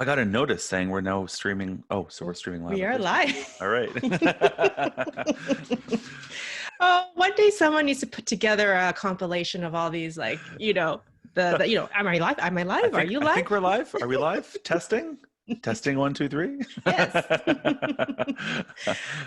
I got a notice saying we're now streaming. Oh, so we're streaming live We on are Facebook. live. All right. Oh, one day someone needs to put together a compilation of all these, am I live? Am I I live? Are think you I think we're live? live. Are we live? Testing? Testing 1, 2, 3. Yes.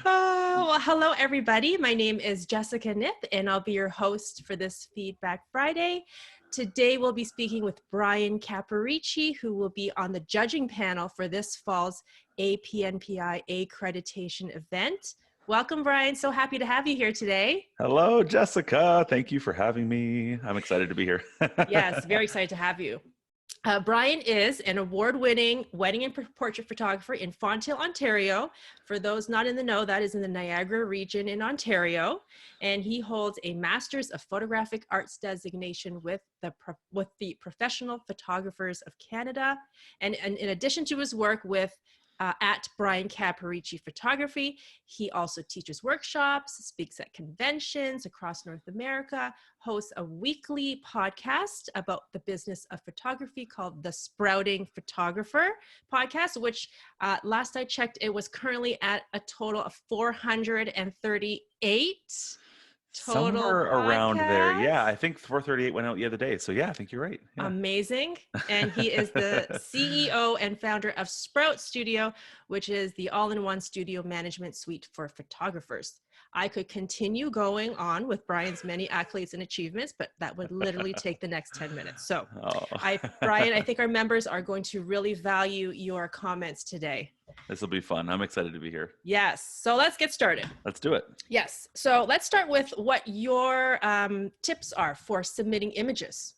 Well, hello, everybody. My name is Jessica Nip, and I'll be your host for this Feedback Friday. Today, we'll be speaking with Bryan Caporicci, who will be on the judging panel for this fall's APNPI Accreditation event. Welcome, Bryan. So happy to have you here today. Hello, Jessica. Thank you for having me. I'm excited to be here. Yes, very excited to have you. Bryan is an award-winning wedding and portrait photographer in Fonthill, Ontario. For those not in the know, that is in the Niagara region in Ontario. And he holds a Master's of Photographic Arts designation with the Professional Photographers of Canada. And in addition to his work with at Bryan Caporicci Photography, he also teaches workshops, speaks at conventions across North America, hosts a weekly podcast about the business of photography called the Sprouting Photographer podcast, which last I checked, it was currently at a total of 438 total Somewhere around there. podcasts. Yeah, I think 438 went out the other day. So yeah, I think you're right. Yeah. Amazing. And he is the CEO and founder of Sprout Studio, which is the all-in-one studio management suite for photographers. I could continue going on with Bryan's many accolades and achievements, but that would literally take the next 10 minutes. So Bryan, I think our members are going to really value your comments today. This will be fun. I'm excited to be here. Yes. So let's get started. Let's do it. Yes. So let's start with what your tips are for submitting images.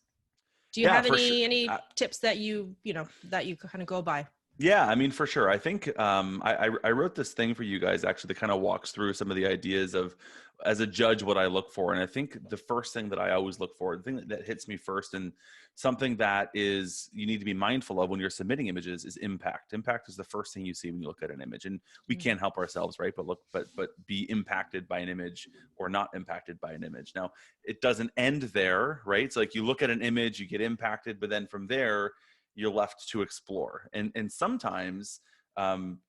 Do you have any tips that you kind of go by? Yeah, I mean, for sure. I think I wrote this thing for you guys actually that kind of walks through some of the ideas of, as a judge, what I look for. And I think the first thing that I always look for, the thing that hits me first, and something that is you need to be mindful of when you're submitting images, is impact. Impact is the first thing you see when you look at an image, and we can't help ourselves, right? But be impacted by an image or not impacted by an image. Now, it doesn't end there, right? So like you look at an image, you get impacted, but then from there, you're left to explore. And sometimes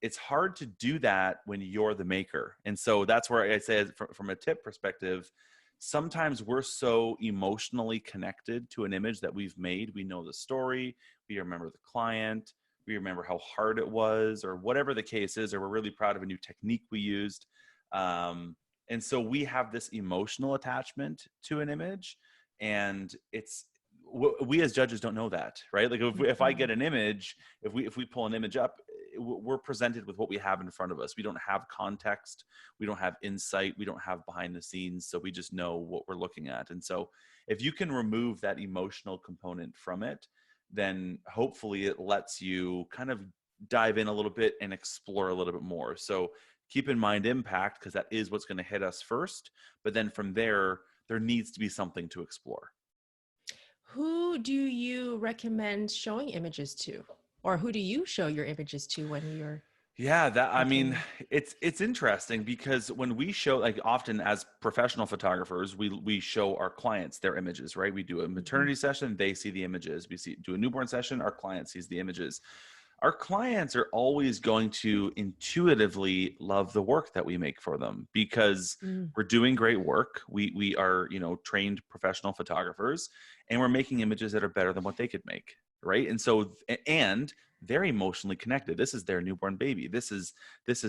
it's hard to do that when you're the maker. And so that's where I say, from a tip perspective, sometimes we're so emotionally connected to an image that we've made. We know the story, we remember the client, we remember how hard it was, or whatever the case is, or we're really proud of a new technique we used. And so we have this emotional attachment to an image, and we as judges don't know that, right? Like if I get an image, if we pull an image up, we're presented with what we have in front of us. We don't have context, we don't have insight, we don't have behind the scenes, so we just know what we're looking at. And so if you can remove that emotional component from it, then hopefully it lets you kind of dive in a little bit and explore a little bit more. So keep in mind impact, because that is what's going to hit us first, but then from there needs to be something to explore. Who do you recommend showing images to, or who do you show your images to when you're? Yeah, I mean, it's interesting, because when we show, like, often as professional photographers, we show our clients their images, right? We do a maternity session, they see the images. Do a newborn session, our client sees the images. Our clients are always going to intuitively love the work that we make for them, because we're doing great work. We are, trained professional photographers, and we're making images that are better than what they could make, right? And so, and they're emotionally connected. This is their newborn baby. This is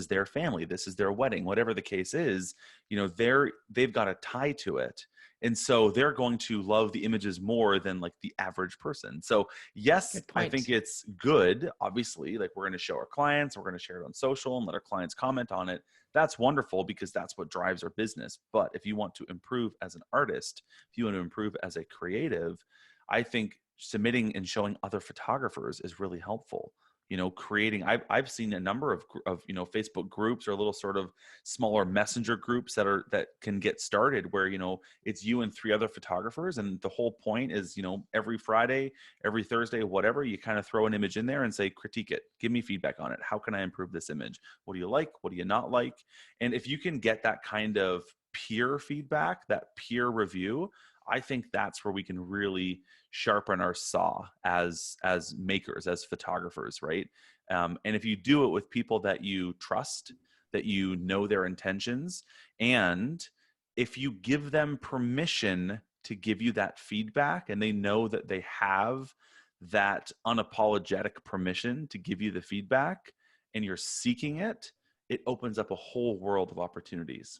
their family. This is their wedding. Whatever the case is, they've got a tie to it. And so they're going to love the images more than like the average person. So yes, I think it's good. Obviously, like, we're going to show our clients, we're going to share it on social and let our clients comment on it. That's wonderful, because that's what drives our business. But if you want to improve as an artist, if you want to improve as a creative, I think submitting and showing other photographers is really helpful. Creating, I've seen a number of Facebook groups, or little sort of smaller messenger groups that can get started, where, it's you and 3 other photographers. And the whole point is, every Friday, every Thursday, whatever, you kind of throw an image in there and say, critique it, give me feedback on it. How can I improve this image? What do you like? What do you not like? And if you can get that kind of peer feedback, that peer review, I think that's where we can really sharpen our saw as makers, as photographers, right? And if you do it with people that you trust, that you know their intentions, and if you give them permission to give you that feedback, and they know that they have that unapologetic permission to give you the feedback, and you're seeking it, it opens up a whole world of opportunities.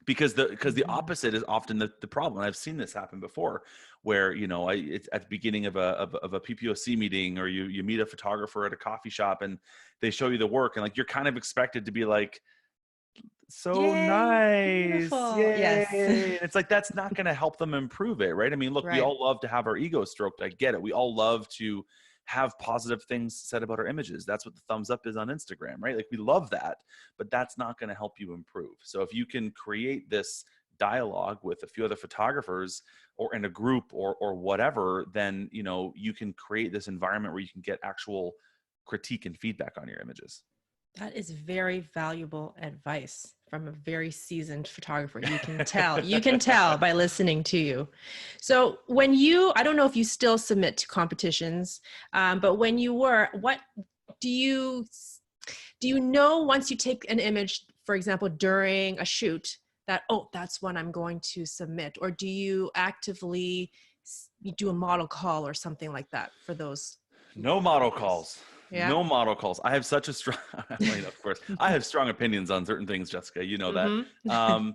Because the opposite is often the problem. I've seen this happen before, where it's at the beginning of a PPOC meeting, or you meet a photographer at a coffee shop and they show you the work, and like you're kind of expected to be like, so Yay, nice, beautiful. Yes. yay. And it's like, that's not going to help them improve it, right? I mean, look, we Right. all love to have our ego stroked. I get it. We all love to have positive things said about our images. That's what the thumbs up is on Instagram, right? Like, we love that, but that's not going to help you improve. So if you can create this dialogue with a few other photographers, or in a group, or whatever, then you can create this environment where you can get actual critique and feedback on your images. That is very valuable advice from a very seasoned photographer. You can tell by listening to you. So I don't know if you still submit to competitions, but when you were, what do you know once you take an image, for example, during a shoot, that, oh, that's when I'm going to submit? Or do you actively do a model call or something like that for those? No model calls. Yeah. No model calls. I have such a strong, of course, I have strong opinions on certain things, Jessica, you know that.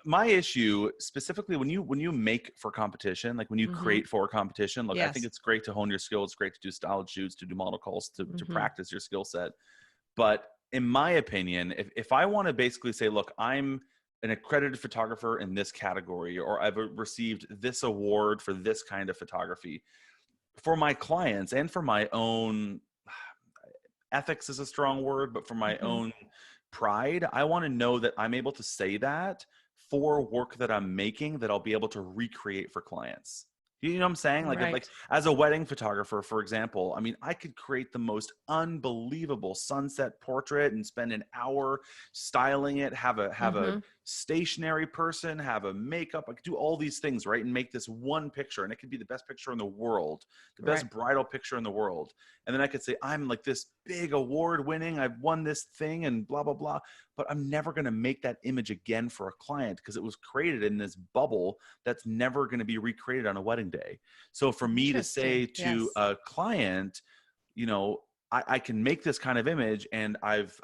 My issue specifically, when you make for competition, like when you create for a competition, look, I think it's great to hone your skills. It's great to do styled shoots, to do model calls, to practice your skill set. But in my opinion, if I want to basically say, look, I'm an accredited photographer in this category, or I've received this award for this kind of photography, for my clients and for my own ethics is a strong word, but for my own pride, I want to know that I'm able to say that for work that I'm making, that I'll be able to recreate for clients. You know what I'm saying? Like, Right. like as a wedding photographer, for example, I mean, I could create the most unbelievable sunset portrait and spend an hour styling it, have a stationary person, have a makeup. I could do all these things, right? And make this one picture, and it could be the best picture in the world, the best bridal picture in the world. And then I could say, I'm like this big award winning, I've won this thing and blah, blah, blah. But I'm never going to make that image again for a client, because it was created in this bubble that's never going to be recreated on a wedding day. So for me to say to a client, I can make this kind of image, and I've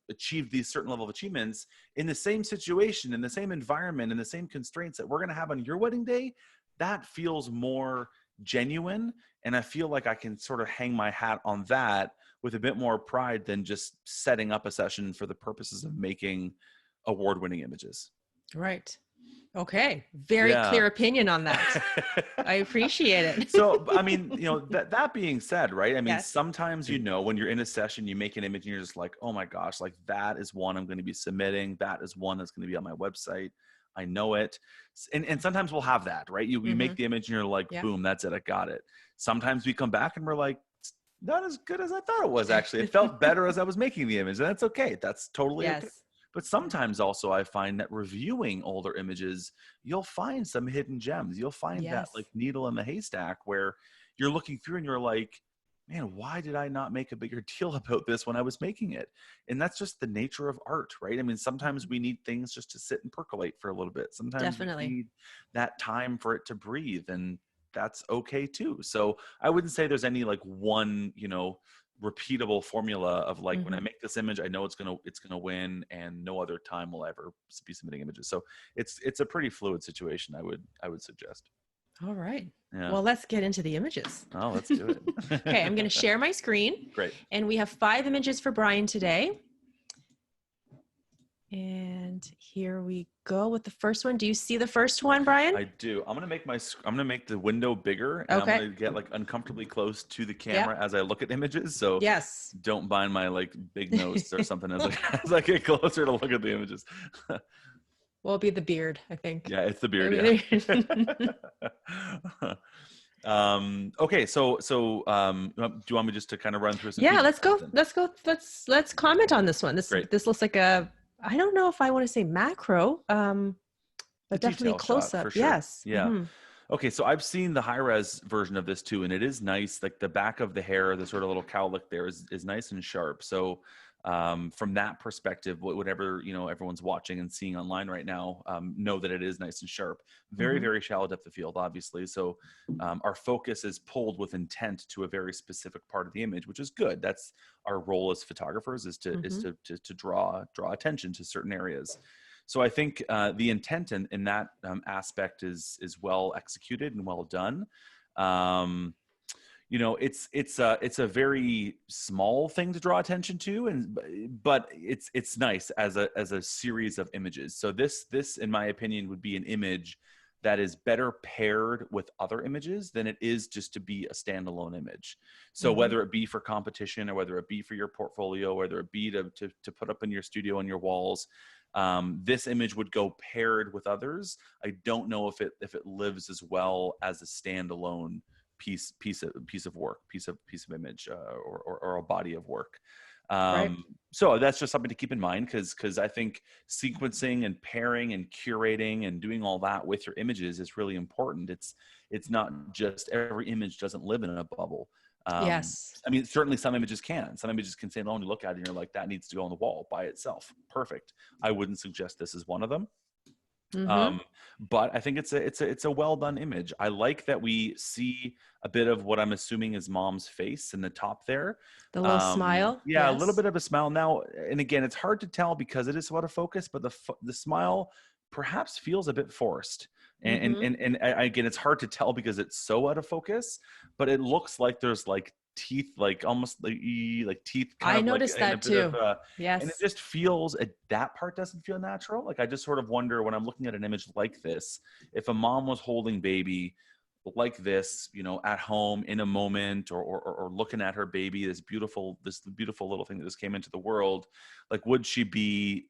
achieved these certain level of achievements in the same situation, in the same environment, in the same constraints that we're going to have on your wedding day, that feels more genuine. And I feel like I can sort of hang my hat on that with a bit more pride than just setting up a session for the purposes of making award-winning images. Right. Okay. Very clear opinion on that. I appreciate it. So, I mean, that being said, right? I mean, sometimes, when you're in a session, you make an image and you're just like, oh my gosh, like that is one I'm going to be submitting. That is one that's going to be on my website. I know it. And sometimes we'll have that, right? You make the image and you're like, boom, that's it. I got it. Sometimes we come back and we're like, not as good as I thought it was, actually. It felt better as I was making the image. And that's okay. That's totally okay. But sometimes also I find that reviewing older images, you'll find some hidden gems. You'll find that like needle in the haystack, where you're looking through and you're like, man, why did I not make a bigger deal about this when I was making it? And that's just the nature of art, right? I mean, sometimes we need things just to sit and percolate for a little bit. Sometimes we need that time for it to breathe, and that's okay too. So I wouldn't say there's any like one, repeatable formula of like, when I make this image, I know it's gonna win, and no other time will ever be submitting images. So it's a pretty fluid situation, I would suggest. All right. Yeah. Well, let's get into the images. Oh, let's do it. Okay, I'm going to share my screen. Great. And we have 5 images for Bryan today. And here we go with the first one. Do you see the first one, Bryan? I do. I'm going to make the window bigger, and I'm going to get like uncomfortably close to the camera as I look at images. So don't mind my like big nose or something as I get closer to look at the images. Well, it'll be the beard, I think. Yeah, it's the beard. Okay, so do you want me just to kind of run through some? Yeah, let's go. Let's comment on this one. This looks like I don't know if I want to say macro. The but definitely detail close shot up. for sure. Yes. Yeah. Okay, so I've seen the high res version of this too, and it is nice. Like the back of the hair, the sort of little cowlick there is nice and sharp. So from that perspective, whatever everyone's watching and seeing online right now, know that it is nice and sharp. Very, Mm-hmm. very shallow depth of field, obviously. So our focus is pulled with intent to a very specific part of the image, which is good. That's our role as photographers, is to Mm-hmm. draw attention to certain areas. So I think the intent in that aspect is well executed and well done. It's a very small thing to draw attention to, but it's nice as a series of images. So this in my opinion would be an image that is better paired with other images than it is just to be a standalone image. So Mm-hmm. whether it be for competition or whether it be for your portfolio, whether it be to put up in your studio on your walls, this image would go paired with others. I don't know if it lives as well as a standalone piece of work, piece of image, or a body of work. Right. So that's just something to keep in mind, because I think sequencing and pairing and curating and doing all that with your images is really important. It's not just every image doesn't live in a bubble. Yes. I mean, certainly some images can. Some images can stand alone. You look at it and you're like, that needs to go on the wall by itself. Perfect. I wouldn't suggest this is one of them. Mm-hmm. But I think it's a well done image. I like that we see a bit of what I'm assuming is mom's face in the top there. The little smile. Yeah, a little Yes. bit of a smile now. And again, it's hard to tell because it is out of focus, but the smile perhaps feels a bit forced. Mm-hmm. Again, it's hard to tell because it's so out of focus, but it looks like there's like teeth, like almost like teeth kind I of like noticed in a that bit of too. and it Yes. just feels that part doesn't feel natural. Like I just sort of wonder when I'm looking at an image like this, if a mom was holding baby like this, at home in a moment, or looking at her baby, this beautiful little thing that just came into the world, like would she be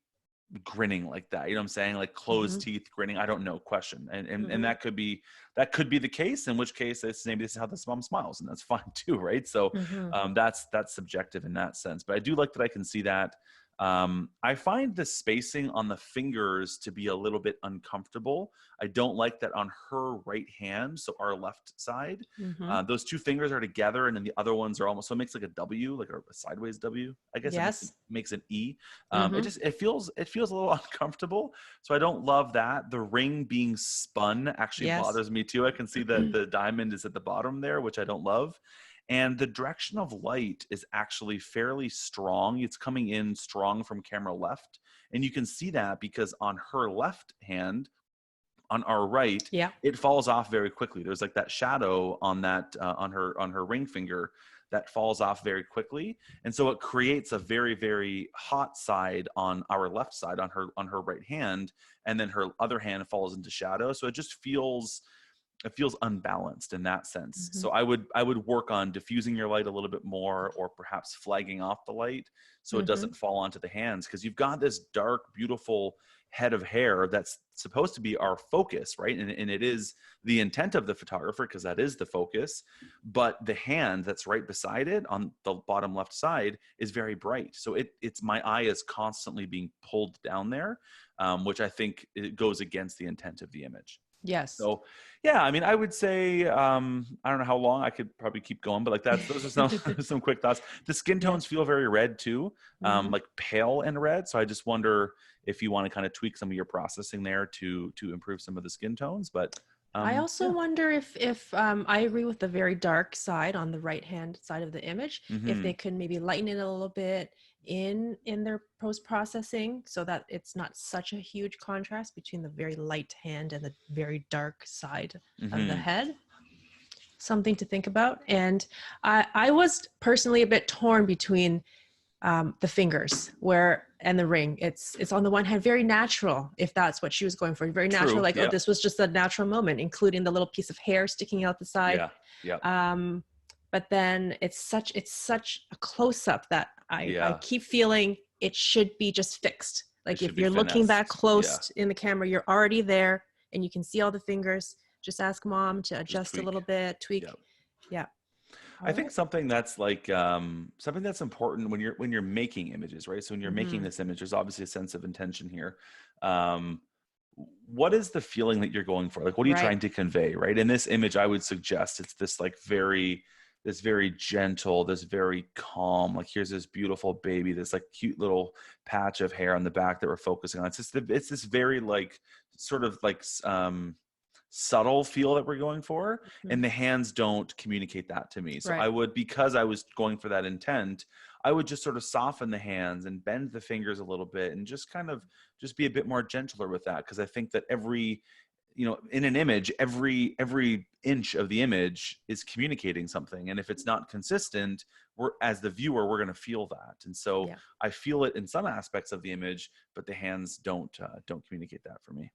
grinning like that? You know what I'm saying? Like Mm-hmm. closed teeth grinning. I don't know. Question. And Mm-hmm. that could be the case, in which case maybe this is how this mom smiles, and that's fine too, right? So Mm-hmm. that's subjective in that sense. But I do like that I can see that. I find the spacing on the fingers to be a little bit uncomfortable. I don't like that on her right hand, so our left side. Mm-hmm. Those two fingers are together, and then the other ones are almost, so it makes like a W, like a sideways W. I guess it Yes. makes an E. Mm-hmm. It feels a little uncomfortable, so I don't love that. The ring being spun actually Yes. bothers me too. I can see that the diamond is at the bottom there, which I don't love. And the direction of light is actually fairly strong. It's coming in strong from camera left. And you can see that because on her left hand, on our right, Yeah. it falls off very quickly. There's like that shadow on that on her ring finger that falls off very quickly, and so it creates a very, very hot side on our left side, on her right hand, and then her other hand falls into shadow. So it feels unbalanced in that sense. Mm-hmm. So I would work on diffusing your light a little bit more, or perhaps flagging off the light so it Mm-hmm. doesn't fall onto the hands, because you've got this dark, beautiful head of hair that's supposed to be our focus, right? And it is the intent of the photographer, because that is the focus. But the hand that's right beside it on the bottom left side is very bright. So it's my eye is constantly being pulled down there, which I think it goes against the intent of the image. Yes. So, yeah, I mean, I would say, I don't know how long I could probably keep going, but like those are some some quick thoughts. The skin Yeah. tones feel very red too, Mm-hmm. like pale and red. So I just wonder if you want to kind of tweak some of your processing there to improve some of the skin tones. But I also yeah. wonder if I agree with the very dark side on the right hand side of the image. If Mm-hmm. they could maybe lighten it a little bit in their post processing, so that it's not such a huge contrast between the very light hand and the very dark side of the Mm-hmm. head. Something to think about. And I was personally a bit torn between the fingers and the ring. It's on the one hand very natural, if that's what she was going for, very natural, True. like, oh, Yeah. this was just a natural moment, including the little piece of hair sticking out the side. Yeah. Yeah. But then it's such a close-up that I Yeah. keep feeling it should be just fixed. It Like should if be you're looking that finessed. Yeah. close in the camera, you're already there and you can see all the fingers. Just ask mom to Just adjust a tweak. little bit, Yeah. tweak. Yeah. All I think right. something that's like something that's important when you're making images, right? So when you're making Mm-hmm. this image, there's obviously a sense of intention here. Um, what is the feeling that you're going for? Like, what are you Right. trying to convey? Right. In this image, I would suggest it's this like this very gentle, this very calm, like here's this beautiful baby, this like cute little patch of hair on the back that we're focusing on. It's this very like sort of like subtle feel that we're going for, and the hands don't communicate that to me. So Right. I would, because I was going for that intent, I would just sort of soften the hands and bend the fingers a little bit and just kind of just be a bit more gentler with that, because I think that in an image, every inch of the image is communicating something, and if it's not consistent, as the viewer, we're going to feel that. And so I feel it in some aspects of the image, but the hands don't communicate that for me.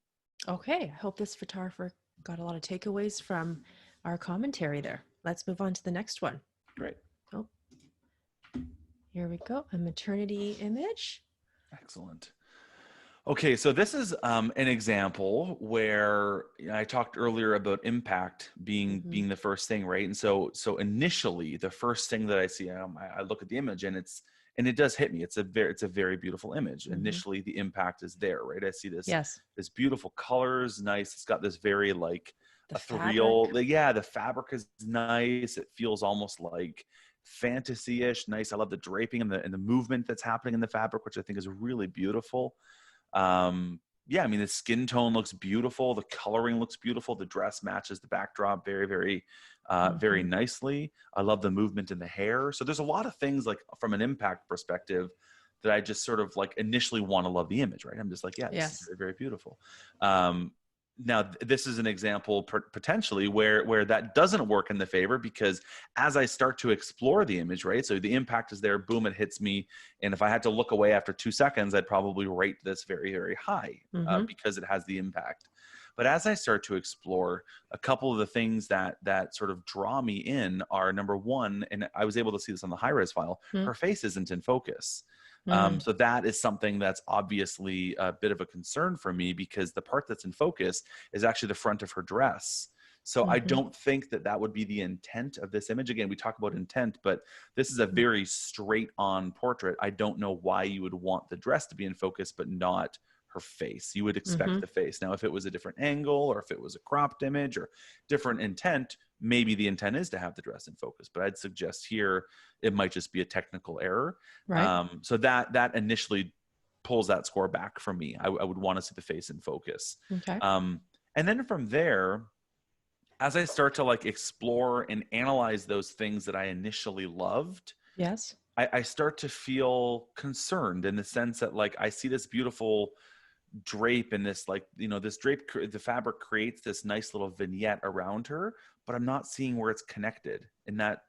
Okay, I hope this photographer got a lot of takeaways from our commentary there. Let's move on to the next one. Great. Oh, here we go. A maternity image. Excellent. Okay, so this is an example where I talked earlier about impact being the first thing, right? And so initially, the first thing that I see, I look at the image, and it does hit me. It's a very beautiful image. Initially, the impact is there, right? I see this beautiful colors, nice. It's got this very like ethereal. The fabric is nice. It feels almost like fantasy-ish, nice. I love the draping and the movement that's happening in the fabric, which I think is really beautiful. The skin tone looks beautiful. The coloring looks beautiful. The dress matches the backdrop very, very, very nicely. I love the movement in the hair. So there's a lot of things like from an impact perspective that I just sort of like initially want to love the image, right? I'm just like, this is very, very beautiful. Now, this is an example potentially where that doesn't work in the favor, because as I start to explore the image, right? So the impact is there, boom, it hits me. And if I had to look away after 2 seconds, I'd probably rate this very, very high because it has the impact. But as I start to explore, a couple of the things that sort of draw me in are, number one, and I was able to see this on the high-res file, her face isn't in focus. So that is something that's obviously a bit of a concern for me, because the part that's in focus is actually the front of her dress. So I don't think that would be the intent of this image. Again, we talk about intent, but this is a very straight on portrait. I don't know why you would want the dress to be in focus, but not her face. You would expect the face. Now, if it was a different angle, or if it was a cropped image or different intent, maybe the intent is to have the dress in focus, but I'd suggest here it might just be a technical error. Right. So that initially pulls that score back for me. I would want to see the face in focus. Okay. And then from there, as I start to like explore and analyze those things that I initially loved, yes, I start to feel concerned, in the sense that like I see this beautiful drape, and this like this drape, the fabric creates this nice little vignette around her, but I'm not seeing where it's connected, and that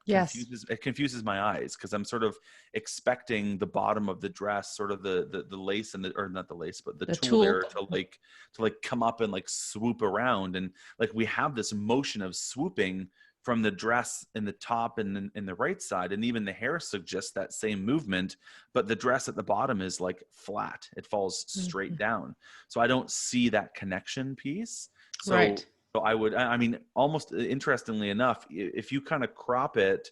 confuses my eyes, because I'm sort of expecting the bottom of the dress, sort of the lace or not the lace, but the tool there to come up and like swoop around, and like we have this motion of swooping from the dress in the top and in the right side, and even the hair suggests that same movement, but the dress at the bottom is like flat. It falls straight down. So I don't see that connection piece. So I mean, almost interestingly enough, if you kind of crop it,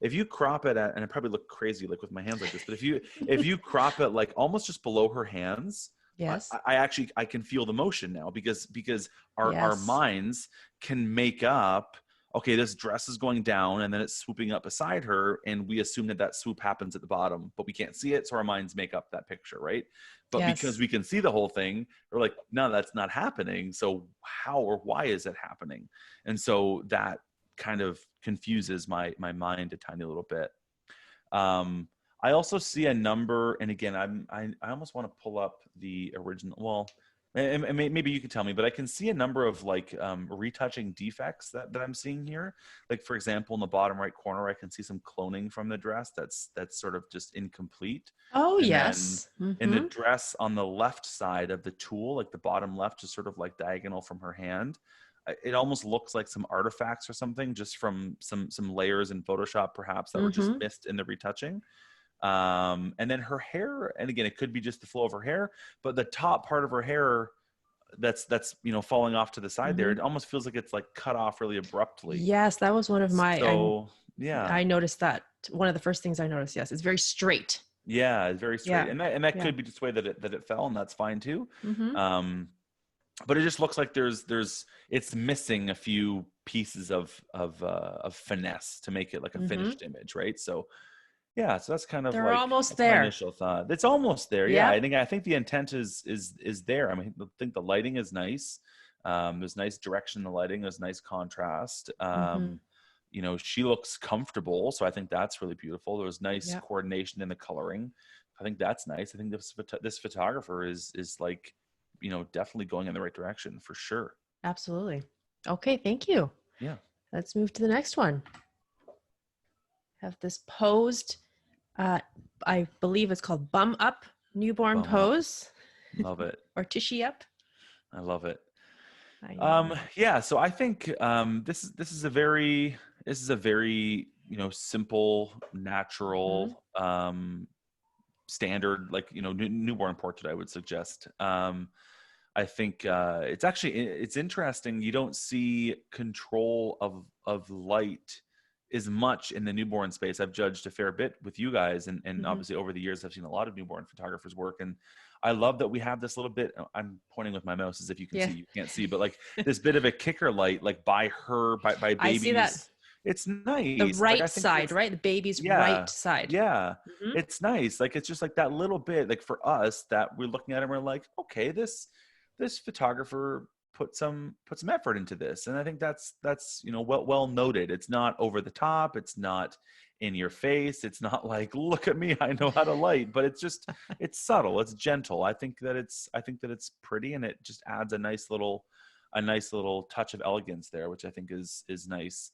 and I probably look crazy like with my hands like this, but if you crop it like almost just below her hands, yes, I can feel the motion now, because our minds can make up, okay, this dress is going down and then it's swooping up beside her, and we assume that swoop happens at the bottom, but we can't see it, so our minds make up that picture, right? But because we can see the whole thing, we're like, no, that's not happening. So how or why is it happening? And so that kind of confuses my mind a tiny little bit. I also see a number, and again, I almost want to pull up the original. Well, and maybe you can tell me, but I can see a number of like retouching defects that I'm seeing here. Like, for example, in the bottom right corner, I can see some cloning from the dress that's sort of just incomplete. Oh, and yes. Then in the dress on the left side of the tool, like the bottom left is sort of like diagonal from her hand. It almost looks like some artifacts or something, just from some layers in Photoshop, perhaps, that were just missed in the retouching. And then her hair, and again, it could be just the flow of her hair, but the top part of her hair that's falling off to the side there, it almost feels like it's like cut off really abruptly. Yes, that was one of my I noticed that. One of the first things I noticed. Yes, it's very straight. Yeah, it's very straight. And that could be just the way that it fell, and that's fine too. but it just looks like it's missing a few pieces of finesse to make it like a Mm-hmm. finished image, right? So yeah, so that's kind of They're like, almost that's my there. initial thought. It's almost there. Yeah, Yep. I think the intent is there. I mean, I think the lighting is nice. There's nice direction in the lighting. There's nice contrast. Mm-hmm. You know, she looks comfortable, so I think that's really beautiful. There's nice Yep. coordination in the coloring. I think that's nice. I think this photographer is like, you know, definitely going in the right direction for sure. Absolutely. Okay, thank you. Yeah, Let's move to the next one. Have this posed, I believe it's called bum up newborn bum up. pose Love it. or tushy up. I love it. I, Yeah, so I think this is a very you know, simple, natural, standard, like, you know, newborn portrait, I would suggest. I think it's interesting. You don't see control of light as much in the newborn space. I've judged a fair bit with you guys, and mm-hmm. obviously over the years I've seen a lot of newborn photographers work, and I love that we have this little bit. I'm pointing with my mouse as if you can Yeah. see. You can't see, but like this bit of a kicker light, like by I see that. babies. It's The nice. Like I right think side, it's right? The baby's right yeah, side. yeah. Mm-hmm. It's nice. Like it's just like that little bit. Like for us, that we're looking at it, and we're like, okay, this photographer put some effort into this, and I think that's you know, well noted. It's not over the top. It's not in your face. It's not like, look at me, I know how to light. But it's just, it's subtle. It's gentle. I think that it's pretty, and it just adds a nice little touch of elegance there, which I think is nice.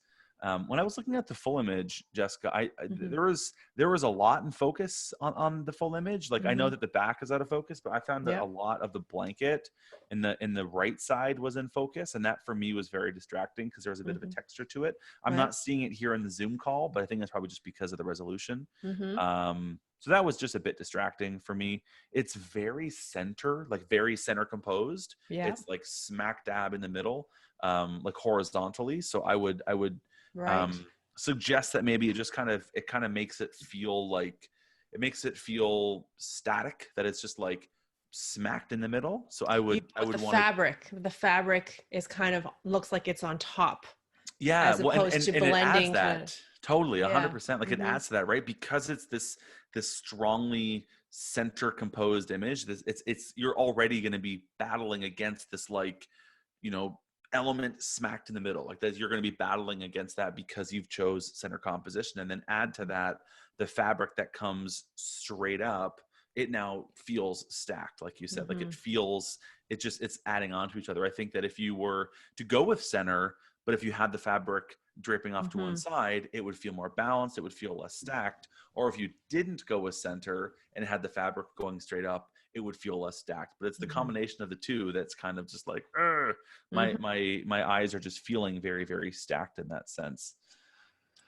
When I was looking at the full image, Jessica, Mm-hmm. there was a lot in focus on the full image. Like I know Mm-hmm. that the back is out of focus, but I found that a Yep. lot of the blanket in the right side was in focus, and that for me was very distracting because there was a bit of a Mm-hmm. texture to it. I'm Right. not seeing it here in the Zoom call, but I think that's probably just because of the resolution. Mm-hmm. So that was just a bit distracting for me. It's very center composed. Yeah. It's like smack dab in the middle, like horizontally. So I would Right. suggest that maybe it kind of makes it feel like, it makes it feel static, that it's just like smacked in the middle. So I would want to, The fabric is kind of looks like it's on top yeah, as well, opposed to and it adds blending kind of. that totally Yeah. 100%. Like it Mm-hmm. adds to that, right? Because it's this strongly center composed image. It's you're already going to be battling against this, like, you know, element smacked in the middle, like that. You're going to be battling against that because you've chose center composition, and then add to that the fabric that comes straight up. It now feels stacked, like you said. Like Mm-hmm. it feels, it's adding on to each other. I think that if you were to go with center, but if you had the fabric draping off to one Mm-hmm. side, it would feel more balanced, it would feel less stacked. Or if you didn't go with center and had the fabric going straight up, it would feel less stacked. But it's the Mm-hmm. combination of the two that's kind of just like, Mm-hmm. my eyes are just feeling very, very stacked in that sense.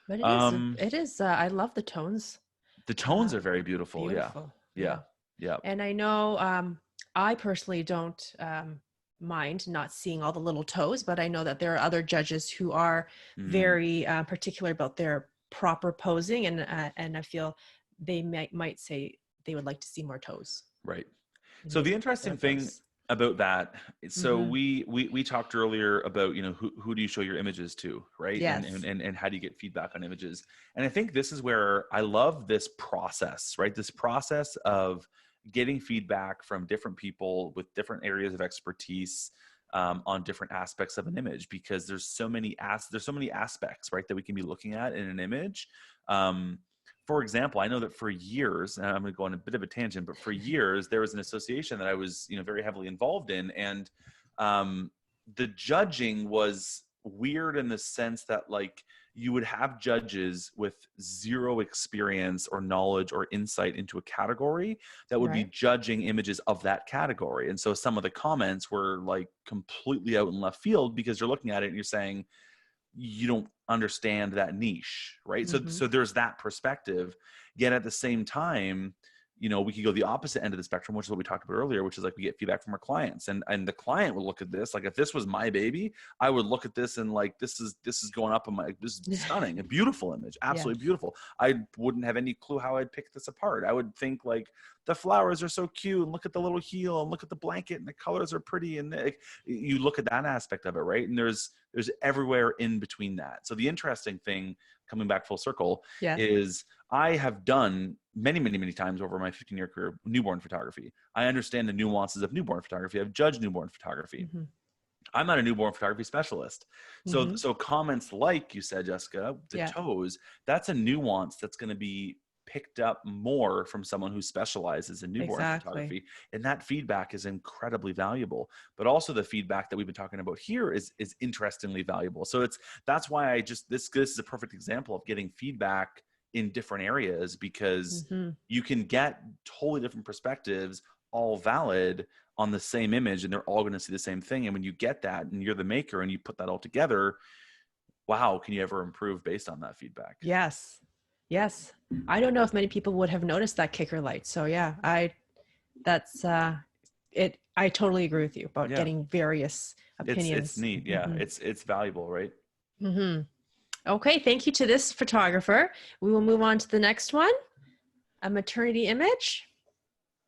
But Um, it is, I love the tones. the tones are very beautiful. Yeah. Beautiful. Yeah. Yeah. Yeah. And I know I personally don't mind not seeing all the little toes, but I know that there are other judges who are Mhm. very particular about their proper posing, and I feel they might say they would like to see more toes Right. in So the their interesting thing posts. about that, so Mm-hmm. we talked earlier about, you know, who do you show your images to, right? Yes. And how do you get feedback on images? And I think this is where I love this process, right? This process of getting feedback from different people with different areas of expertise, on different aspects of an image, because there's so many aspects, right, that we can be looking at in an image. For example, I know that for years, and I'm going to go on a bit of a tangent, but for years there was an association that I was, you know, very heavily involved in, and the judging was weird in the sense that, like, you would have judges with zero experience or knowledge or insight into a category that would be Right. judging images of that category. And so some of the comments were like completely out in left field, because you're looking at it and you're saying, you don't understand that niche, right? So Mm-hmm. there's that perspective. Yet at the same time, we could go the opposite end of the spectrum, which is what we talked about earlier, which is like we get feedback from our clients, and the client will look at this. Like if this was my baby, I would look at this and like, this is going up on this is stunning, a beautiful image, absolutely Yes. beautiful. I wouldn't have any clue how I'd pick this apart. I would think like, the flowers are so cute, and look at the little heel, and look at the blanket, and the colors are pretty. And you look at that aspect of it, right? And there's everywhere in between that. So the interesting thing, coming back full circle, Yes. is I have done many, many, many times over my 15-year career newborn photography. I understand the nuances of newborn photography. I've judged newborn photography. Mm-hmm. I'm not a newborn photography specialist. So, Mm-hmm. so comments like you said, Jessica, the Yeah. toes, that's a nuance that's going to be picked up more from someone who specializes in newborn photography. And that feedback is incredibly valuable. But also the feedback that we've been talking about here is interestingly valuable. So that's why this is a perfect example of getting feedback in different areas, because Mm-hmm. you can get totally different perspectives, all valid on the same image, and they're all going to see the same thing. And when you get that and you're the maker and you put that all together, wow, can you ever improve based on that feedback? Yes. Yes. I don't know if many people would have noticed that kicker light. So yeah, that's it. I totally agree with you about getting various opinions. It's neat. Yeah. Mm-hmm. It's valuable, right? Mm-hmm. Okay. Thank you to this photographer. We will move on to the next one. A maternity image.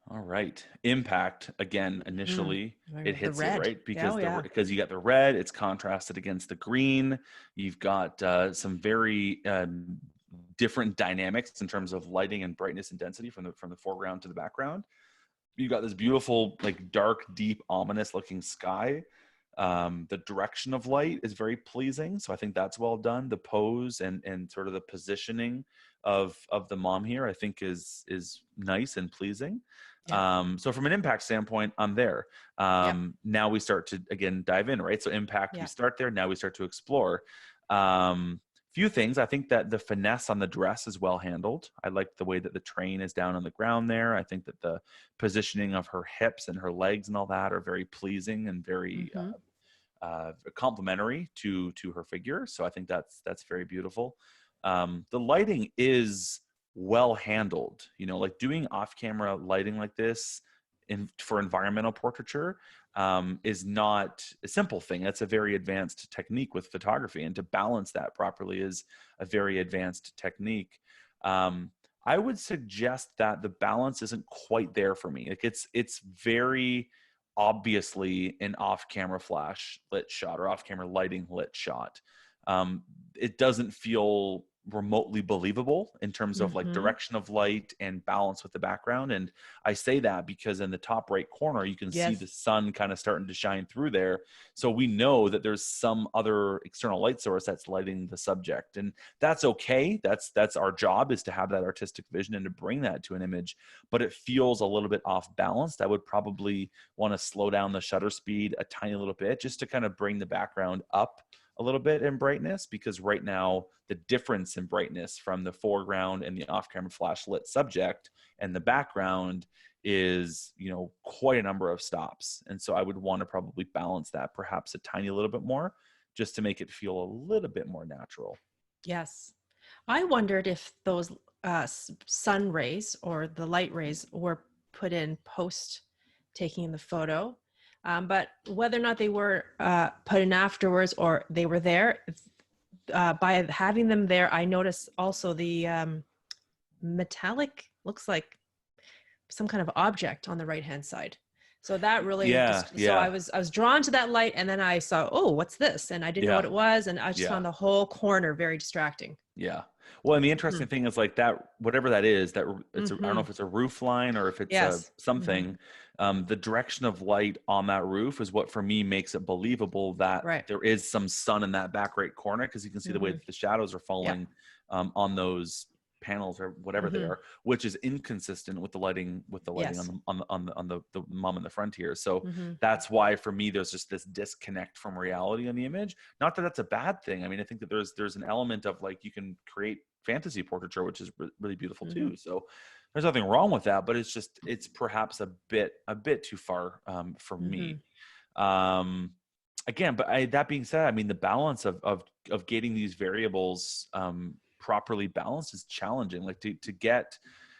All right. Impact, again, initially it hits it, right? Because because you got the red, it's contrasted against the green. You've got some very different dynamics in terms of lighting and brightness and density from the foreground to the background. You got this beautiful, like dark, deep, ominous looking sky. The direction of light is very pleasing. So I think that's well done. The pose and sort of the positioning of the mom here, I think is nice and pleasing. So from an impact standpoint, I'm there. Now we start to, again, dive in, right? So impact, we start there. Now we start to explore. Few things. I think that the finesse on the dress is well handled. I like the way that the train is down on the ground there. I think that the positioning of her hips and her legs and all that are very pleasing and very complementary to her figure. So I think that's very beautiful. The lighting is well handled. Like doing off-camera lighting like this for environmental portraiture is not a simple thing. That's a very advanced technique with photography, and to balance that properly is a very advanced technique. I would suggest that the balance isn't quite there for me. Like it's very obviously an off-camera flash lit shot or off-camera lighting lit shot. It doesn't feel remotely believable in terms of like direction of light and balance with the background. And I say that because in the top right corner, you can see the sun kind of starting to shine through there. So we know that there's some other external light source that's lighting the subject, and that's okay. That's our job, is to have that artistic vision and to bring that to an image, but it feels a little bit off balanced. I would probably want to slow down the shutter speed a tiny little bit just to kind of bring the background up a little bit in brightness, because right now the difference in brightness from the foreground and the off-camera flash lit subject and the background is, quite a number of stops. And so I would want to probably balance that perhaps a tiny little bit more, just to make it feel a little bit more natural. Yes. I wondered if those sun rays or the light rays were put in post taking the photo. But whether or not they were put in afterwards or they were there, by having them there, I noticed also the metallic, looks like some kind of object on the right-hand side. So that really, so I was drawn to that light, and then I saw, oh, what's this? And I didn't know what it was. And I just found the whole corner very distracting. Yeah. Well, and the interesting thing is like that, whatever that is, that it's, I don't know if it's a roof line or if it's something, the direction of light on that roof is what for me makes it believable that there is some sun in that back right corner, because you can see the way that the shadows are falling on those panels or whatever they are, which is inconsistent with the lighting on the mom in the front here. So that's why for me there's just this disconnect from reality in the image. Not that that's a bad thing. I mean, I think that there's an element of like, you can create fantasy portraiture, which is really beautiful too. So there's nothing wrong with that, but it's perhaps a bit too far for me. Again, but that being said, I mean, the balance of getting these variables properly balanced is challenging. Like to get,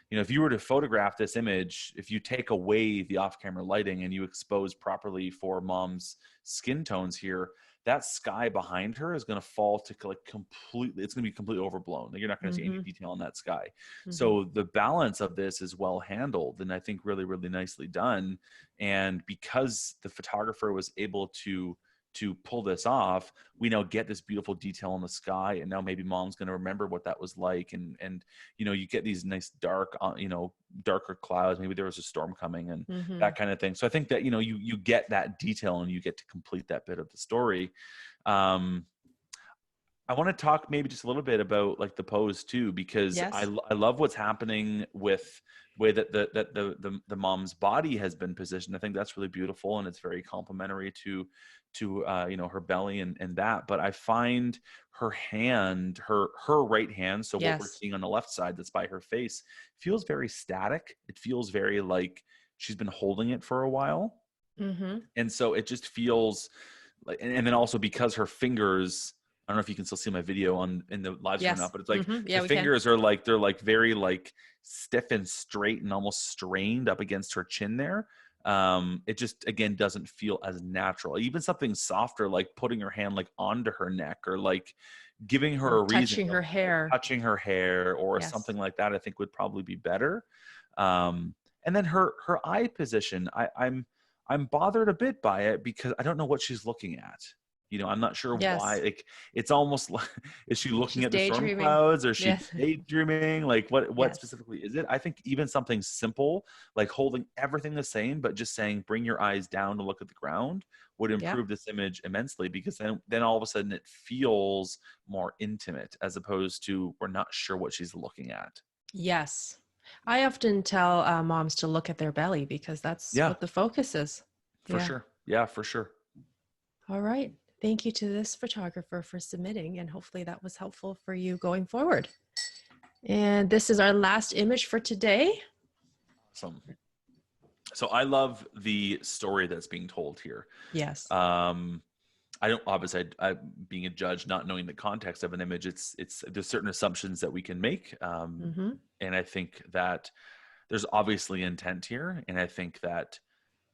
if you were to photograph this image, if you take away the off-camera lighting and you expose properly for mom's skin tones here, that sky behind her is going to fall to like completely, it's going to be completely overblown. Like you're not going to see any detail in that sky. So the balance of this is well handled, and I think really, really nicely done. And because the photographer was able to pull this off, we now get this beautiful detail in the sky, and now maybe mom's going to remember what that was like. And you get these nice dark, darker clouds. Maybe there was a storm coming and that kind of thing. So I think that, you get that detail and you get to complete that bit of the story. I want to talk maybe just a little bit about like the pose too, because Yes. I love what's happening with the way that the mom's body has been positioned. I think that's really beautiful, and it's very complimentary to her belly and that. But I find her hand, her right hand, so what we're Yes. seeing on the left side that's by her face, feels very static. It feels very like she's been holding it for a while. And so it just feels like, and then also because her fingers, I don't know if you can still see my video in the live stream or Yes. not, but it's like Yeah, the we fingers are like, they're like very like stiff and straight and almost strained up against her chin there. It just, again, doesn't feel as natural. Even something softer, like putting her hand like onto her neck, or like giving her Or a reason, touching her hair. touching her hair or Yes. something like that, I think would probably be better. And then her eye position, I'm bothered a bit by it because I don't know what she's looking at. I'm not sure why. Yes. Like, it's almost like, is she looking She's at the storm daydreaming. clouds, or is she Yes. daydreaming? Like, what Yes. specifically is it? I think even something simple, like holding everything the same, but just saying, bring your eyes down to look at the ground, would improve this image immensely, because then all of a sudden it feels more intimate, as opposed to we're not sure what she's looking at. Yes. I often tell moms to look at their belly because that's Yeah, what the focus is. for sure. Yeah, for sure. All right. Thank you to this photographer for submitting, and hopefully that was helpful for you going forward. And this is our last image for today. Awesome. So I love the story that's being told here. Yes. I don't, obviously, I being a judge, not knowing the context of an image, there's certain assumptions that we can make. And I think that there's obviously intent here. And I think that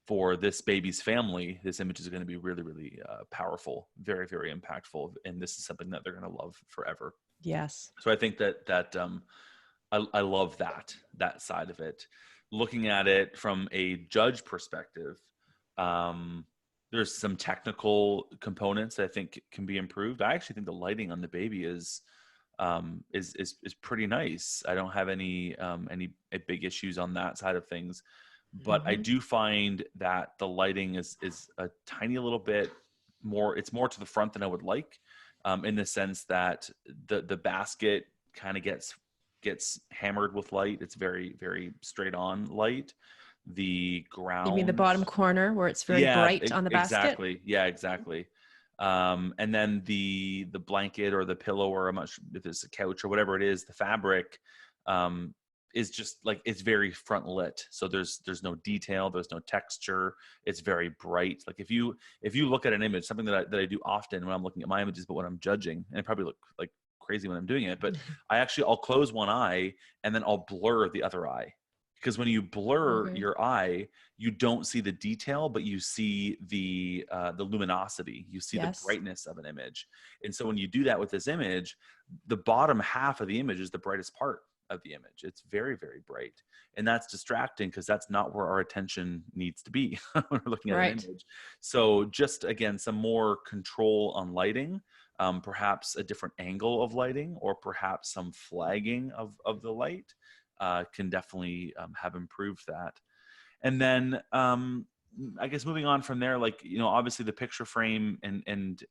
for this baby's family, this image is going to be really, really powerful, very, very impactful. And this is something that they're going to love forever. Yes. So I think that I love that side of it. Looking at it from a judge perspective, there's some technical components that I think can be improved. I actually think the lighting on the baby is pretty nice. I don't have any big issues on that side of things, but I do find that the lighting is a tiny little bit more. It's more to the front than I would like, in the sense that the basket kind of gets hammered with light. It's very, very straight on light. The ground. You mean the bottom corner where it's very bright on the basket? Exactly. Yeah, exactly. And then the blanket or the pillow, or I'm not sure if it's a couch or whatever it is, the fabric is just like, it's very front lit. So there's no detail, there's no texture. It's very bright. Like if you look at an image, something that I do often when I'm looking at my images, but when I'm judging, and I probably look like crazy when I'm doing it, but I'll close one eye and then I'll blur the other eye. Because when you blur your eye, you don't see the detail, but you see the luminosity. You see the brightness of an image. And so when you do that with this image, the bottom half of the image is the brightest part of the image. It's very, very bright. And that's distracting because that's not where our attention needs to be when we're looking at an image. So just, again, some more control on lighting, perhaps a different angle of lighting, or perhaps some flagging of the light. Can definitely have improved that. And then I guess moving on from there, like, obviously the picture frame and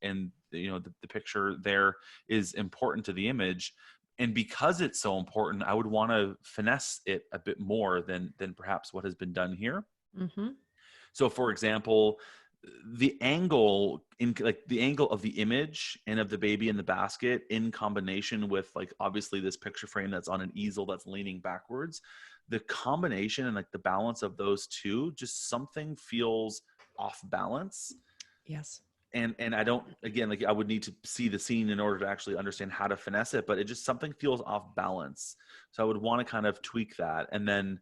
the picture there is important to the image. And because it's so important, I would want to finesse it a bit more than perhaps what has been done here. So for example, the angle of the image and of the baby in the basket, in combination with, like, obviously this picture frame that's on an easel that's leaning backwards, the combination and like the balance of those two, just something feels off balance. Yes. and I don't, again, like I would need to see the scene in order to actually understand how to finesse it, but it just, something feels off balance. So I would want to kind of tweak that. And then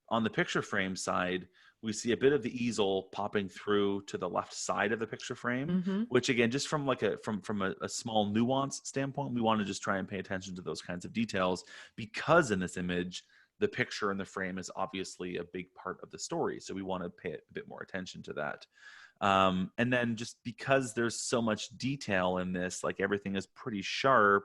on the picture frame side, we see a bit of the easel popping through to the left side of the picture frame, Mm-hmm. which again, just from like from a small nuance standpoint, we want to just try and pay attention to those kinds of details, because in this image, the picture and the frame is obviously a big part of the story. So we want to pay a bit more attention to that. And then just because there's so much detail in this, like everything is pretty sharp,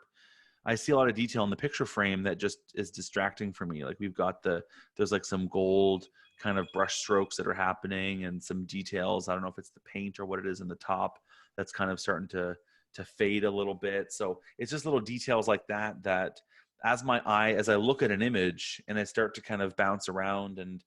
I see a lot of detail in the picture frame that just is distracting for me. Like we've got there's like some gold kind of brush strokes that are happening, and some details. I don't know if it's the paint or what it is in the top that's kind of starting to fade a little bit. So it's just little details like that, that as I look at an image and I start to kind of bounce around and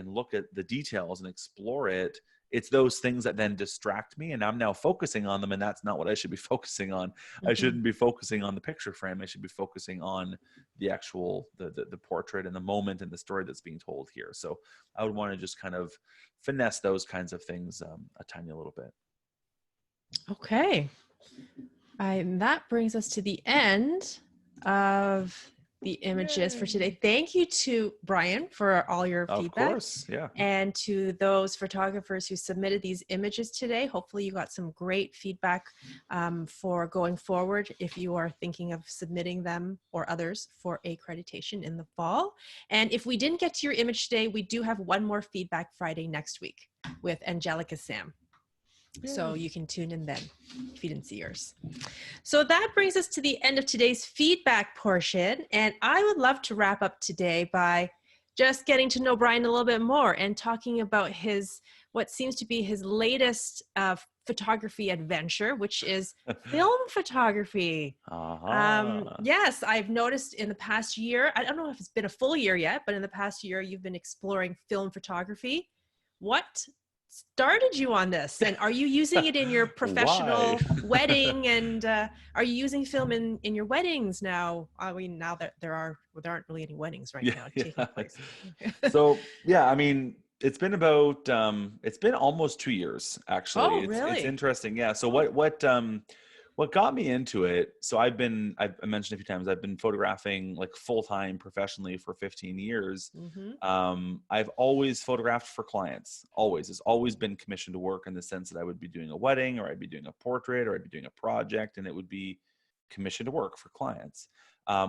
look at the details and explore it, it's those things that then distract me, and I'm now focusing on them, and that's not what I should be focusing on. I Mm-hmm. shouldn't be focusing on the picture frame. I should be focusing on the actual the portrait and the moment and the story that's being told here. So I would want to just kind of finesse those kinds of things a tiny little bit. Okay. And that brings us to the end of the images for today. Thank you to Bryan for all your Of feedback. course, yeah. And to those photographers who submitted these images today. Hopefully you got some great feedback for going forward if you are thinking of submitting them or others for accreditation in the fall. And if we didn't get to your image today, we do have one more Feedback Friday next week with Angelica Sam. So you can tune in then if you didn't see yours. So that brings us to the end of today's feedback portion. And I would love to wrap up today by just getting to know Bryan a little bit more and talking about what seems to be his latest photography adventure, which is film photography. Yes, I've noticed in the past year, I don't know if it's been a full year yet, but in the past year, you've been exploring film photography. What started you on this, and are you using it in your professional wedding, and are you using film in your weddings now? I mean, now that there aren't really any weddings right now taking place. So yeah, I mean, it's been about it's been almost 2 years actually. Oh, It's really? interesting. Yeah. So what got me into it? So I've mentioned a few times, I've been photographing like full-time professionally for 15 years. Mm-hmm. I've always photographed for clients. Always. It's always been commissioned to work, in the sense that I would be doing a wedding, or I'd be doing a portrait, or I'd be doing a project, and it would be commissioned to work for clients.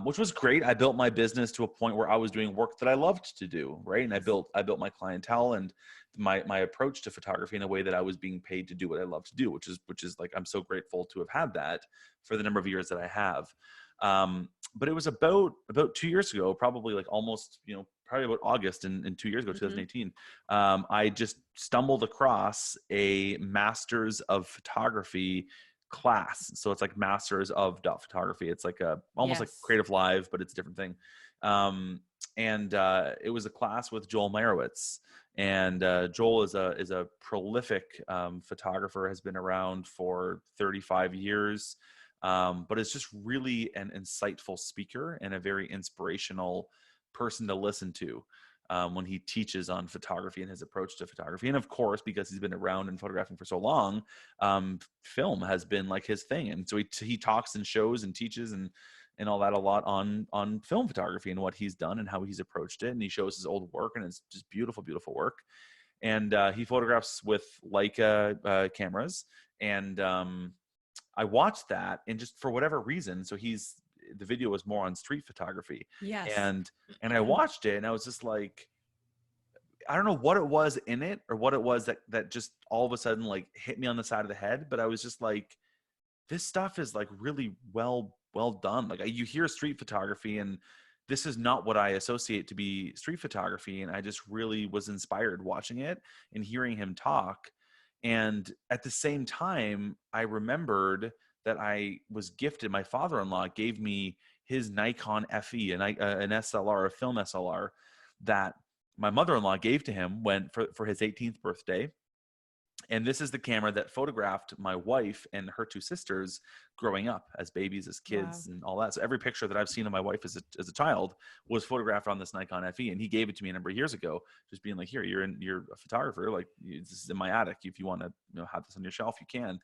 Which was great. I built my business to a point where I was doing work that I loved to do, right? And I built my clientele and my approach to photography in a way that I was being paid to do what I love to do, which is like, I'm so grateful to have had that for the number of years that I have. But it was about 2 years ago, probably like almost, probably about August in 2 years ago, Mm-hmm. 2018. I just stumbled across a Masters of Photography class. So it's like Masters of photography. It's like almost like Creative Live, but it's a different thing. And it was a class with Joel Meyerowitz. And Joel is a prolific photographer, has been around for 35 years, but is just really an insightful speaker and a very inspirational person to listen to when he teaches on photography and his approach to photography. And of course, because he's been around and photographing for so long, film has been like his thing. And so he talks and shows and teaches and all that a lot on film photography and what he's done and how he's approached it. And he shows his old work, and it's just beautiful, beautiful work. And he photographs with Leica cameras. And I watched that, and just for whatever reason, so the video was more on street photography. Yes. And I watched it, and I was just like, I don't know what it was in it, or what it was that just all of a sudden like hit me on the side of the head. But I was just like, this stuff is like really well done. Like you hear street photography, and this is not what I associate to be street photography. And I just really was inspired watching it and hearing him talk. And at the same time, I remembered that I was gifted. My father-in-law gave me his Nikon FE, an SLR, a film SLR, that my mother-in-law gave to him for his 18th birthday. And this is the camera that photographed my wife and her two sisters growing up as babies, as Wow. kids, and all that. So every picture that I've seen of my wife as a child was photographed on this Nikon FE, and he gave it to me a number of years ago, just being like, "Here, you're a photographer. Like, this is in my attic. If you want to, have this on your shelf, you can."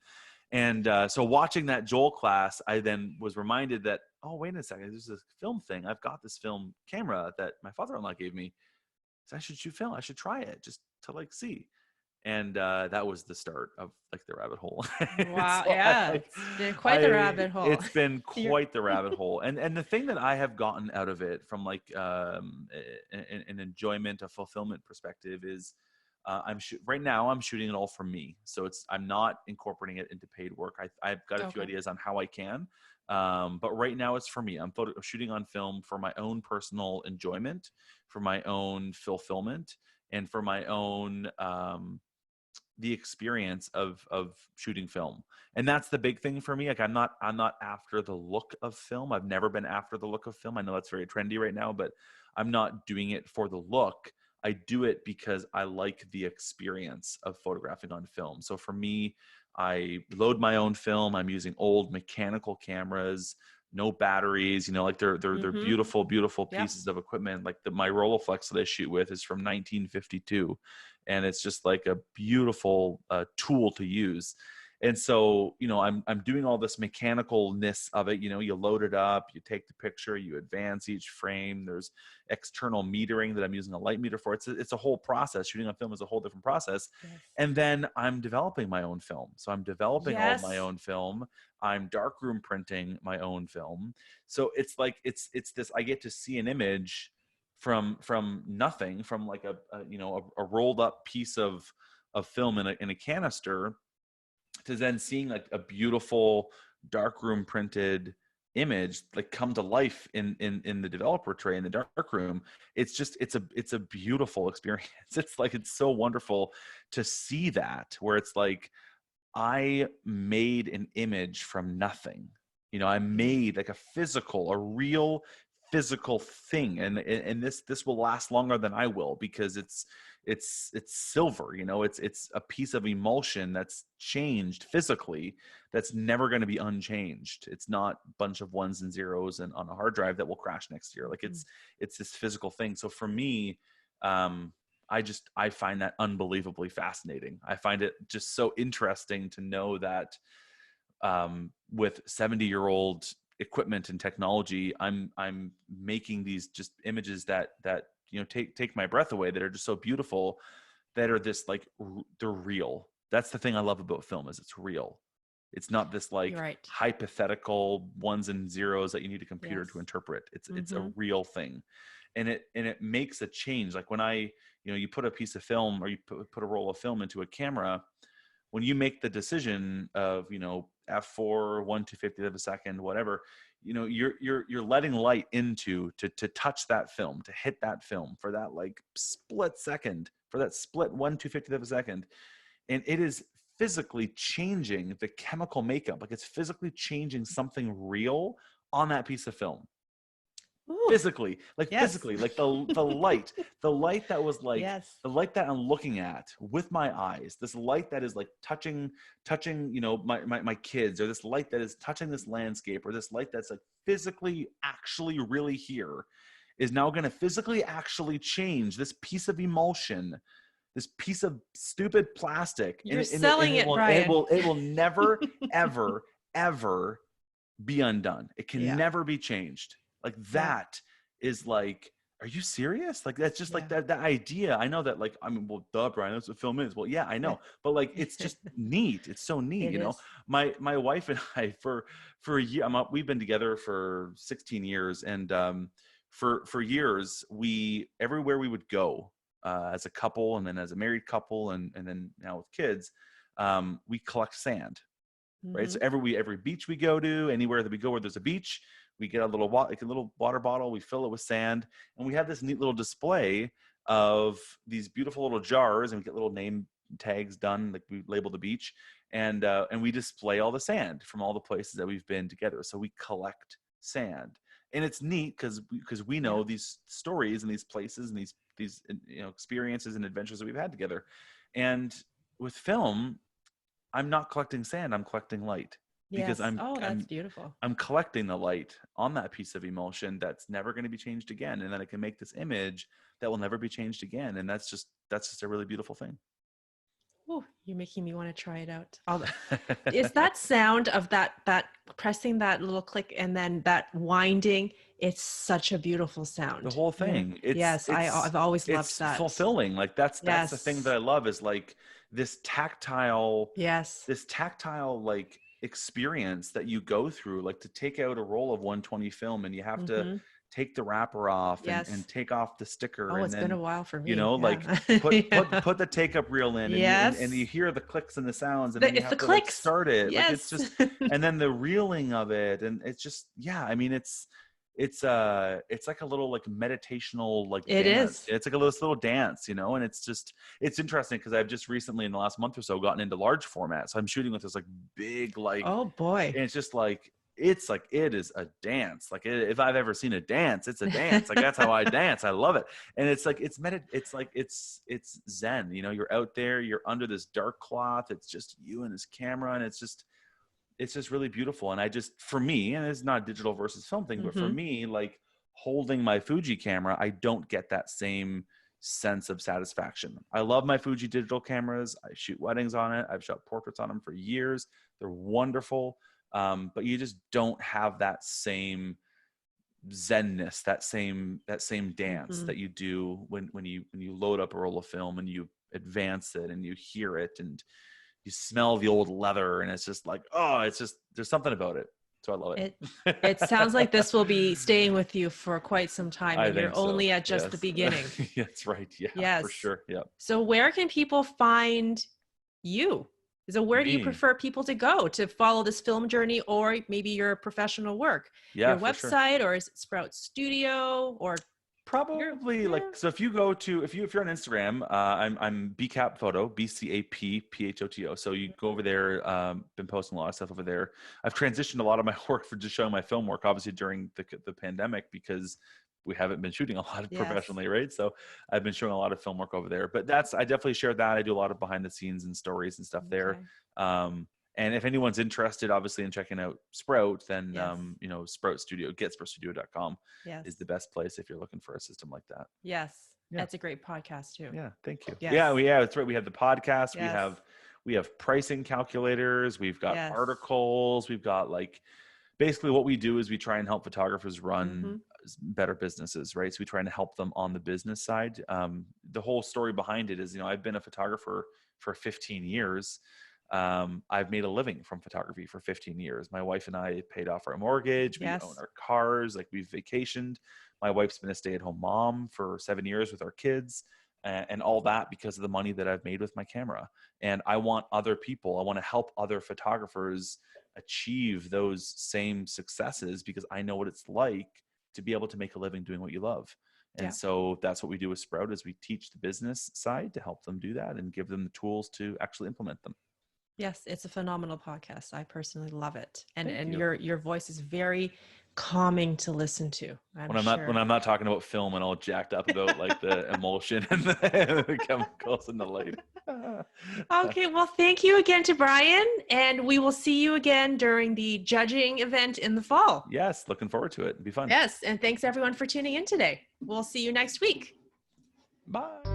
And so watching that Joel class, I then was reminded that, oh, wait a second, there's this film thing. I've got this film camera that my father-in-law gave me. So I should shoot film. I should try it just to like see. And that was the start of like the rabbit hole. Wow. So Yeah. It's been quite the rabbit hole. it's been You're, quite the rabbit hole. And the thing that I have gotten out of it from like an enjoyment, a fulfillment perspective is right now I'm shooting it all for me. So I'm not incorporating it into paid work. I've got a few okay. ideas on how I can. But right now it's for me. I'm shooting on film for my own personal enjoyment, for my own fulfillment, and for my own the experience of shooting film. And that's the big thing for me. Like, I'm not after the look of film. I've never been after the look of film. I know that's very trendy right now, but I'm not doing it for the look. I do it because I like the experience of photographing on film. So for me, I load my own film. I'm using old mechanical cameras, no batteries, like they're Mm-hmm. beautiful, beautiful Yep. pieces of equipment. Like my Rolleiflex that I shoot with is from 1952, and it's just like a beautiful tool to use. And so, I'm doing all this mechanicalness of it. You load it up, you take the picture, you advance each frame. There's external metering that I'm using a light meter for. It's a whole process. Shooting on film is a whole different process. Yes. And then I'm developing my own film. So I'm developing all of my Yes. own film. I'm darkroom printing my own film. So it's like it's this. I get to see an image from nothing, from like a rolled up piece of film in a canister, to then seeing like a beautiful darkroom printed image like come to life in the developer tray in the darkroom. It's a beautiful experience. It's so wonderful to see that, where it's like I made an image from nothing. I Yes. made like a real physical thing, and this will last longer than I will, because it's silver. It's a piece of emulsion that's changed physically, that's never going to be unchanged. It's not a bunch of ones and zeros and on a hard drive that will crash next year. Like, Mm. it's this physical thing. So for me, um, I find that unbelievably fascinating. I find it just so interesting to know that with 70-year-old equipment and technology, I'm making these just images that take my breath away, that are just so beautiful, that are this like they're real. That's the thing I love about film, is it's real. It's not this You're like right. hypothetical ones and zeros that you need a computer Yes. to interpret. It's a Mm-hmm. real thing, and it makes a change. Like when you put a piece of film, or you put a roll of film into a camera, when you make the decision of f4 1/250th of a second, whatever, you're letting light into to touch that film, to hit that film for that like split second, for that split 1/250th of a second, and it is physically changing the chemical makeup. Like, it's physically changing something real on that piece of film. Ooh, yes. Physically, like the light that was like Yes. the light that I'm looking at with my eyes, this light that is like touching my kids, or this light that is touching this landscape, or this light that's like physically actually really here, is now going to physically actually change this piece of emulsion, this piece of stupid plastic, and You're it, and it, and selling it it, will it Bryan. will it will never ever ever be undone. It can Yeah. never be changed. Like, Yeah. that is like, are you serious? Like, that's just like Yeah. that idea. I know that, like, I mean, well, duh, Brian, that's what film is. Well, yeah, I know. But like, it's just neat. It's so neat, It is. My wife and I, for a year, we've been together for 16 years. And for years, everywhere we would go, as a couple, and then as a married couple, and then now with kids, we collect sand. Right. So Mm-hmm. every beach we go to, anywhere that we go where there's a beach, we get a little water bottle, we fill it with sand, and we have this neat little display of these beautiful little jars, and we get little name tags done, like we label the beach, and we display all the sand from all the places that we've been together. So we collect sand, and it's neat because we Yeah. know these stories and these places and these experiences and adventures that we've had together, and with film, I'm not collecting sand, I'm collecting light, because Yes. Oh, that's beautiful. I'm collecting the light on that piece of emulsion that's never going to be changed again. And then I can make this image that will never be changed again. And that's just a really beautiful thing. Oh, you're making me want to try it out. Is that sound of that pressing that little click and then that winding? It's such a beautiful sound. The whole thing. Yes, I've always loved that. Fulfilling. Like that's the thing that I love, is like this tactile, yes, like experience that you go through, like to take out a roll of 120 film and you have to take the wrapper off and take off the sticker. Oh, and it's then, been a while for me. Like put the take up reel in, and you hear the clicks and the sounds, and then you have to like start it. Yes. Like it's just, and then the reeling of it, and it's just, I mean, it's like a little like meditational like it dance. is. It's like a little dance, and it's interesting because I've just recently in the last month or so gotten into large format. So I'm shooting with this like big like, oh boy, and it's just like, it is a dance. Like if I've ever seen a dance, it's a dance. Like that's how I dance. I love it. And it's like it's Zen. You're out there, you're under this dark cloth. It's just you and this camera, and it's just really beautiful. And for me, and it's not a digital versus film thing, but for me, like holding my Fuji camera, I don't get that same sense of satisfaction. I love my Fuji digital cameras. I shoot weddings on it. I've shot portraits on them for years. They're wonderful. But you just don't have that same zenness, that same dance that you do when you load up a roll of film and you advance it and you hear it and you smell the old leather, and it's just like, there's something about it. So I love it. It sounds like this will be staying with you for quite some time, and you're only at just the beginning. That's right. Yeah, yes, for sure. Yeah. So where can people find you? So where do you prefer people to go to follow this film journey, or maybe your professional work? Yeah, your website, or is it Sprout Studio, or probably so if you're on Instagram, I'm BCAP Photo, BCAP So you go over there. Been posting a lot of stuff over there. I've transitioned a lot of my work for just showing my film work, obviously during the pandemic, because we haven't been shooting a lot of professionally, right? So I've been showing a lot of film work over there, but I definitely share that. I do a lot of behind the scenes and stories and stuff there. And if anyone's interested, obviously, in checking out Sprout, then, Sprout Studio, getsproutstudio.com is the best place if you're looking for a system like that. Yes. Yeah. That's a great podcast too. Yeah. Thank you. Yes. Yeah, that's right. We have the podcast. Yes. We have pricing calculators. We've got articles. We've got basically what we do is we try and help photographers run better businesses, right? So we try and help them on the business side. The whole story behind it is, I've been a photographer for 15 years. I've made a living from photography for 15 years. My wife and I paid off our mortgage. We own our cars. We've vacationed. My wife's been a stay-at-home mom for 7 years with our kids, and all that because of the money that I've made with my camera. And I want I want to help other photographers achieve those same successes, because I know what it's like to be able to make a living doing what you love. And so that's what we do with Sprout, is we teach the business side to help them do that and give them the tools to actually implement them. Yes, it's a phenomenal podcast. I personally love it. And your voice is very calming to listen to. When I'm not talking about film and all jacked up about the emulsion and the chemicals and the light. Okay, well, thank you again to Bryan, and we will see you again during the judging event in the fall. Yes, looking forward to it. It'll be fun. Yes, and thanks everyone for tuning in today. We'll see you next week. Bye.